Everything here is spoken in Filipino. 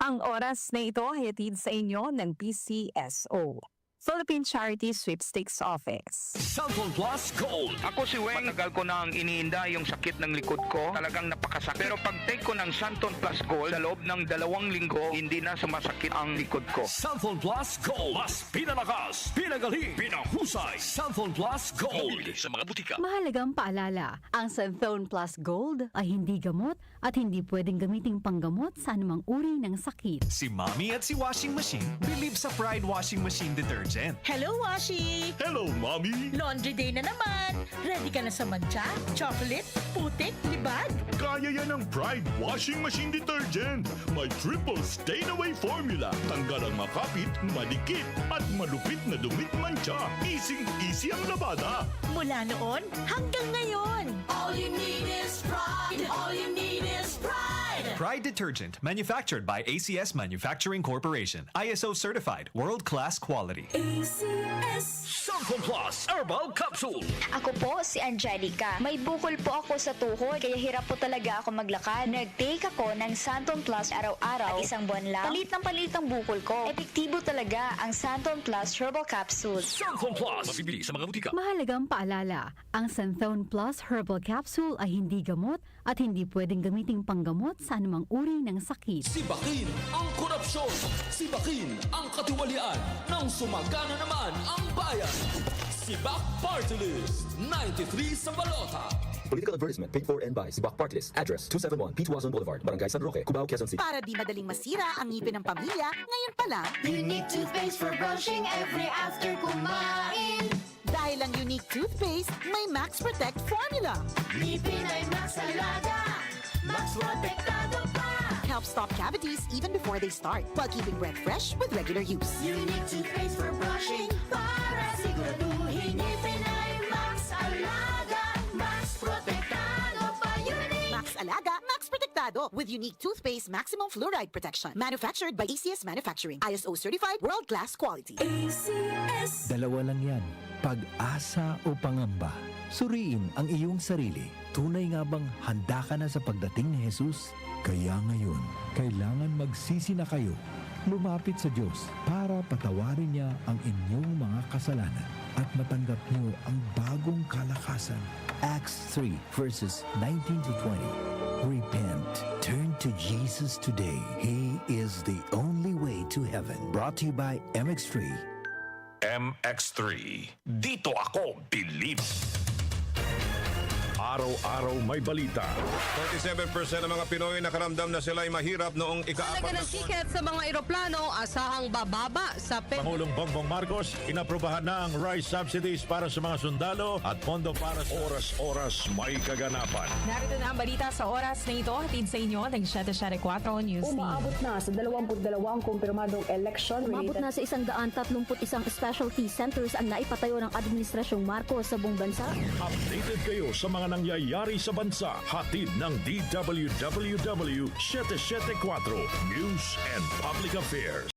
Ang oras na ito ay hatid sa inyo ng PCSO, Philippine Charity Sweepstakes Office. Cellphone Plus Gold. Ako si Weng, matagal ko nang iniinda yung sakit ng likod ko. Talagang napakasakit. Pero pag take ko ng Santon Plus Gold, sa loob ng 2 linggo, hindi na sumasakit ang likod ko. Cellphone Plus Gold. Mas pinalakas, pinagaling, pinahusay. Cellphone Plus Gold. Mabili sa mga butika. Mahalagang paalala, ang Santhone Plus Gold ay hindi gamot at hindi pwedeng gamiting panggamot sa anumang uri ng sakit. Si Mommy at si Washing Machine believe sa Pride Washing Machine Detergent. Hello, Washi! Hello, Mommy! Laundry day na naman! Ready ka na sa mancha, chocolate, putik, libag? Kaya yan ang Pride Washing Machine Detergent. May triple stain-away formula. Tanggal ang makapit, madikit, at malupit na dumit mancha. Easy ang labada. Mula noon hanggang ngayon. All you need is pride. All you need is pride. Pride Detergent, manufactured by ACS Manufacturing Corporation. ISO certified, world-class quality. Cellphone Plus Herbal Capsule. Ako po si Angelica. May bukol po ako sa tuhod, kaya hirap po talaga ako maglakad. Nag-take ako ng Santon Plus araw-araw at 1 buwan lang. Palit ang bukol ko. Epektibo talaga ang Santon Plus Herbal Capsule. Cellphone Plus. Mabibili sa mga butika. Mahalagang paalala, ang Santhone Plus Herbal Capsule ay hindi gamot at hindi pwedeng gamiting panggamot sa anumang uri ng sakit. Sibakin ang korupsyon. Sibakin ang katiwalian. Nang sumagana naman ang bayan. Sibak Party List 93 sa balota. Political advertisement paid for and by Sibak Party List. Address 271 P. Tuazon Boulevard, Barangay San Roque, Cubao, Quezon City. Para di madaling masira ang ngipin ng pamilya, ngayon pa lang, Unique toothpaste for brushing every after kumain. dahil ang unique toothpaste, may Max Protect formula. Ngipin ay Max Alaga. Max Protektado pa. Helps stop cavities even before they start, while keeping breath fresh with regular use. Unique toothpaste for brushing. Para siguraduhin ngipin ay Max Alaga. Max Protektado pa. Unique. Max Alaga, Max Protectado with unique toothpaste maximum fluoride protection. Manufactured by ACS Manufacturing. ISO certified world-class quality. Dalawa lang yan, pag-asa o pangamba. Suriin ang iyong sarili. Tunay nga bang handa ka na sa pagdating ni Jesus? Kaya ngayon, kailangan magsisi na kayo. Lumapit sa Diyos para patawarin niya ang inyong mga kasalanan at matanggap niyo ang bagong kalakasan. Acts 3 verses 19 to 20. Repent. Turn to Jesus today. He is the only way to heaven. Brought to you by MX3. MX3. Dito ako believe. Araw-araw may balita. 47% ng mga Pinoy nakaramdam na sila'y mahirap noong ika-4 Talaga ng tiket sa mga eroplano, asahang bababa sa Pangulong Bongbong Marcos, inaprubahan na ang rice subsidies para sa mga sundalo at pondo para sa oras-oras may kaganapan. Narito na ang balita sa oras na ito, hatid sa inyo ng 774 News Team. Umaabot na sa 22 kumpirmadong election. Umabot na sa 131 specialty centers ang naipatayo ng Administrasyong Marcos sa buong bansa. Updated kayo sa mga nangyayari sa bansa. Hatid ng DWWW 774 News and Public Affairs.